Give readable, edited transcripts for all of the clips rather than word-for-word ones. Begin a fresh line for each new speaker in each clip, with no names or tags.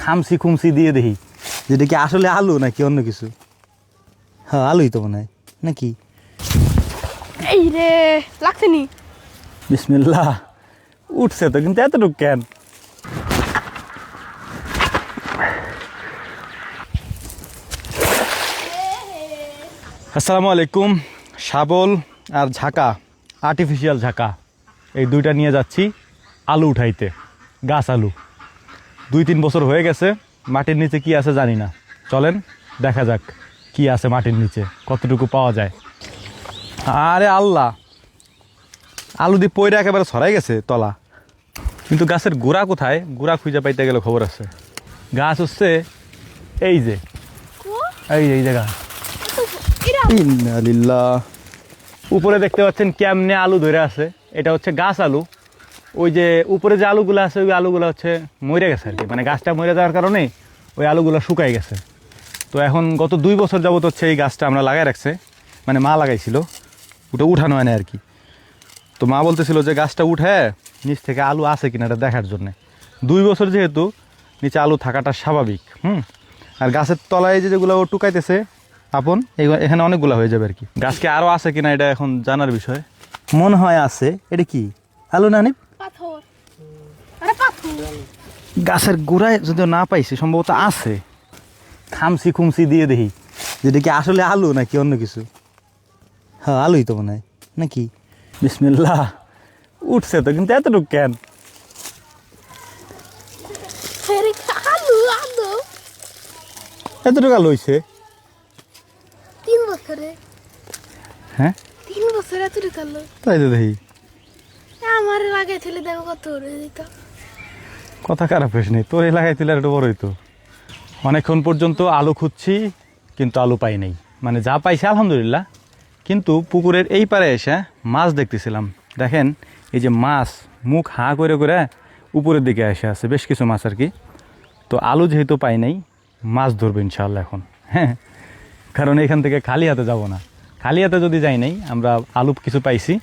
খামসি খুমসি দিয়ে দেখি যেটা কি আসলে আলু নাকি অন্য কিছু। হ্যাঁ আলুই তো মনে হয় নাকি।
এই রে লাগছে নি।
বিসমিল্লাহ, উঠছে তো কিন্তু এতটুকু কেন? আসসালামু আলাইকুম। শাবল আর ঝাঁকা, আর্টিফিশিয়াল ঝাঁকা, এই দুইটা নিয়ে যাচ্ছি আলু উঠাইতে। গাছ আলু 2-3 বছর হয়ে গেছে, মাটির নিচে কি আছে জানি না। চলেন দেখা যাক কি আছে মাটির নিচে, কতটুকু পাওয়া যায়। আরে আল্লাহ, আলু দিয়ে পয়রা একেবারে ছড়াই গেছে তলা। কিন্তু গাছের গোড়া কোথায়, গোড়া খুঁজে পাইতে গেলে খবর আছে। গাছ হচ্ছে এই যে এই জায়গা। ইন্নালিল্লাহ। উপরে দেখতে পাচ্ছেন কেমনে আলু ধরে আছে, এটা হচ্ছে গাছ আলু। ওই যে উপরে যে আলুগুলো আছে ওই আলুগুলো হচ্ছে মরে গেছে আর কি, মানে গাছটা মরে যাওয়ার কারণে ওই আলুগুলো শুকাই গেছে। তো এখন গত 2 বছর যাবত হচ্ছে এই গাছটা আমরা লাগাই রাখছে, মানে মা লাগাইছিল, ওটা উঠানো হয় না আর কি। তো মা বলতেছিল যে গাছটা উঠে নিচ থেকে আলু আছে কিনা এটা দেখার জন্যে। 2 বছর যেহেতু নিচে আলু থাকাটা স্বাভাবিক। আর গাছের তলায় যেগুলো ও টুকাইতেছে আপন, এখানে অনেকগুলো হয়ে যাবে আর কি। গাছকে আরও আছে কিনা এটা এখন জানার বিষয়। মনে হয় আছে। এটা কি আলু না?
পাথর। আরে পাথর।
গাছের গোড়ায় যদিও না পাইছি, সম্ভবত আছে। খামসি খুমসি দিয়ে দেখি যেটা কি আসলে আলু নাকি অন্য কিছু। হ্যাঁ আলুই তো মনে হয় নাকি। বিসমিল্লাহ, উঠছে তো কিন্তু এতটুকু কেন?
আরে আলু আলু।
এতটুকু আলু হয়েছে
3 বছরে।
হ্যাঁ
3 বছরে এতটুকু আলু।
তাই তো দেখি।
আমার লাগাইছিলে দেখো কত উড়ে দিত।
কথা খারাপ হয়েছে নেই, তোর এই লাগাই তুলে একটু বড় হইতো। অনেকক্ষণ পর্যন্ত আলু খুঁজছি কিন্তু আলু পাই নাই, মানে যা পাইছি আলহামদুলিল্লাহ। কিন্তু পুকুরের এই পারে এসে মাছ দেখতেছিলাম। দেখেন এই যে মাছ মুখ হাঁ করে করে উপরের দিকে এসে আছে, বেশ কিছু মাছ আর কি। তো আলু যেহেতু পাই নাই, মাছ ধরবো ইনশাআল্লাহ এখন। হ্যাঁ, কারণ এখান থেকে খালি হাতে যাব না। খালি হাতে যদি যাই নাই, আমরা আলু কিছু পাইছি,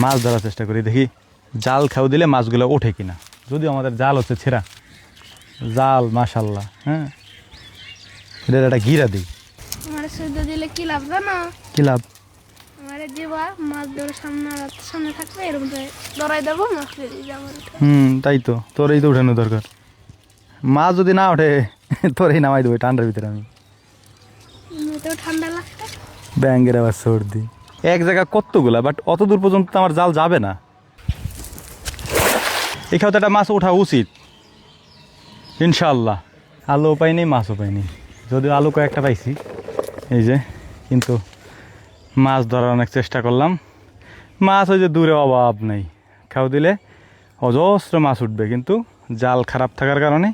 মাছ ধরার চেষ্টা করি, দেখি জাল খাও দিলে মাছগুলো ওঠে কিনা। যদিও আমাদের জাল হচ্ছে ছেঁড়া জাল, মাশাল্লাহ। হ্যাঁ, এটা একটা গিরা দিই।
আমার সুদ দিলে কি লাভ জানো?
কি লাভ?
আমার যেবা মাছ ধরে সামনে থাকবে এরকম ধরাই দেবো, মাছ বেরিয়ে যাবো।
তাই তো, তোর এই তো উঠানো দরকার। মাছ যদি না ওঠে তোরই নামাই দেবো ঠান্ডার ভিতরে আমি।
তো ঠান্ডা লাগছে।
ব্যাঙ্গের আবার সর্দি। এক জায়গা কতগুলা, বাট অত দূর পর্যন্ত তো আমার জাল যাবে না। এখানে তো একটা মাছ ওঠা উচিত ইনশাআল্লাহ। আলুও পাইনি, মাছও পাইনি, যদিও আলু কয়েকটা পাইছি এই যে। কিন্তু মাছ ধরার অনেক চেষ্টা করলাম, মাছ ওই যে দূরে অভাব নেই, খাও দিলে অজস্র মাছ উঠবে, কিন্তু জাল খারাপ থাকার কারণে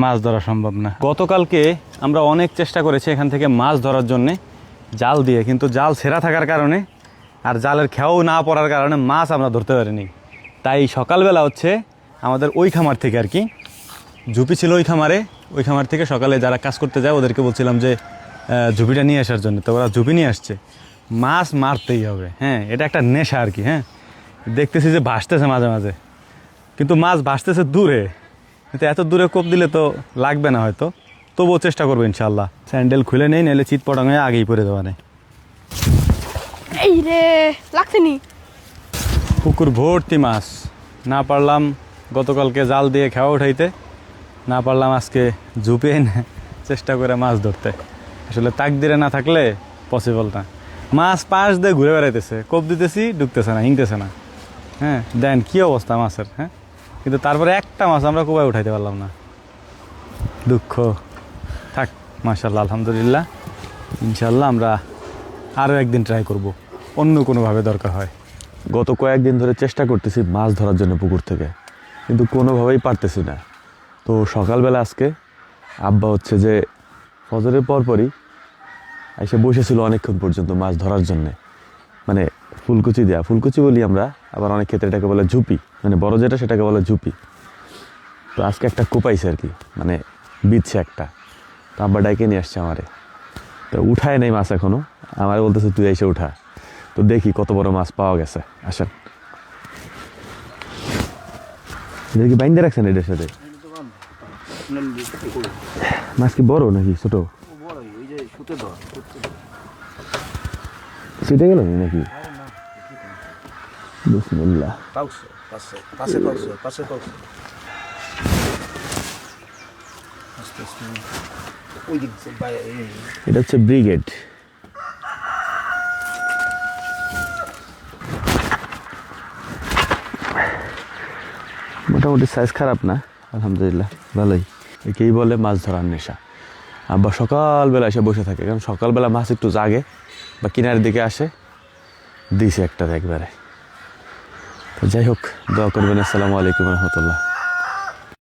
মাছ ধরা সম্ভব না। গতকালকে আমরা অনেক চেষ্টা করেছি এখান থেকে মাছ ধরার জন্যে জাল দিয়ে, কিন্তু জাল ছেঁড়া থাকার কারণে আর জালের খেয়াও না পড়ার কারণে মাছ আমরা ধরতে পারিনি। তাই সকালবেলা হচ্ছে আমাদের ওই খামার থেকে আর কি, ঝুপি ছিল ওই খামারে, ওই খামার থেকে সকালে যারা কাজ করতে যায় ওদেরকে বলছিলাম যে ঝুপিটা নিয়ে আসার জন্য। তো ওরা ঝুপি নিয়ে আসছে। মাছ মারতেই হবে, হ্যাঁ, এটা একটা নেশা আর কি। হ্যাঁ, দেখতেছি যে ভাসতেছে মাঝে মাঝে, কিন্তু মাছ ভাসতেছে দূরে, কিন্তু এত দূরে কোপ দিলে তো লাগবে না হয়তো, তবুও চেষ্টা করবো ইনশাল্লাহ। স্যান্ডেল খুলে নেই, নাহলে চিৎ পটাং হয়ে আগেই পড়ে দেওয়া নেই।
এই রে লাগছে নি।
পুকুর ভর্তি মাছ। না পারলাম গতকালকে জাল দিয়ে খাওয়া উঠাইতে, না পারলাম আজকে ঝুপে চেষ্টা করে মাছ ধরতে। আসলে তাকদিরে না থাকলে পসিবল না। মাছ পাশ দিয়ে ঘুরে বেড়াইতেছে, কোপ দিতেছি ঢুকতেছে না, হিংতেছে না। হ্যাঁ, দেন কী অবস্থা মাছের। হ্যাঁ, কিন্তু তারপরে একটা মাছ আমরা কোপায় উঠাইতে পারলাম না, দুঃখ। থাক, মাশাআল্লাহ, আলহামদুলিল্লাহ। ইনশাল্লাহ আমরা আরও একদিন ট্রাই করব, অন্য কোনোভাবে দরকার হয়।
গত কয়েকদিন ধরে চেষ্টা করতেছি মাছ ধরার জন্য পুকুর থেকে, কিন্তু কোনোভাবেই পারতেছি না। তো সকালবেলা আজকে আব্বা হচ্ছে যে ফজরের পরপরই এসে বসেছিল অনেকক্ষণ পর্যন্ত মাছ ধরার জন্যে, মানে ফুলকুচি দেওয়া, ফুলকুচি বলি আমরা, আবার অনেক ক্ষেত্রে এটাকে বলে ঝুপি, মানে বড় যেটা সেটাকে বলে ঝুপি। তো আজকে একটা কোপাইছে আর কি, মানে বিচ্ছে একটা। তো আব্বা ডাইকে নিয়ে আসছে আমারে, তো উঠায় নেই মাছ এখনও, আমারে বলতেছে তুই এসে উঠা। তো দেখি কত বড় মাছ পাওয়া গেছে। আসেন, এটা কি বাইন্দে রাখছেন এটার সাথে? মাছ কি বড় নাকি ছোট? সেটা গেল নাকি? বিসমিল্লাহ। এটা হচ্ছে ব্রিগেড। মোটামুটি সাইজ খারাপ না, আলহামদুলিল্লাহ ভালোই। একেই বলে মাছ ধরার নেশা। আব্বা সকালবেলা এসে বসে থাকে, কারণ সকালবেলা মাছ একটু জাগে বা কিনারের দিকে আসে, দিছে একটা একবারে। তো যাই হোক, দোয়া করবেন। আসসালামু আলাইকুম রহমতুল্লাহ।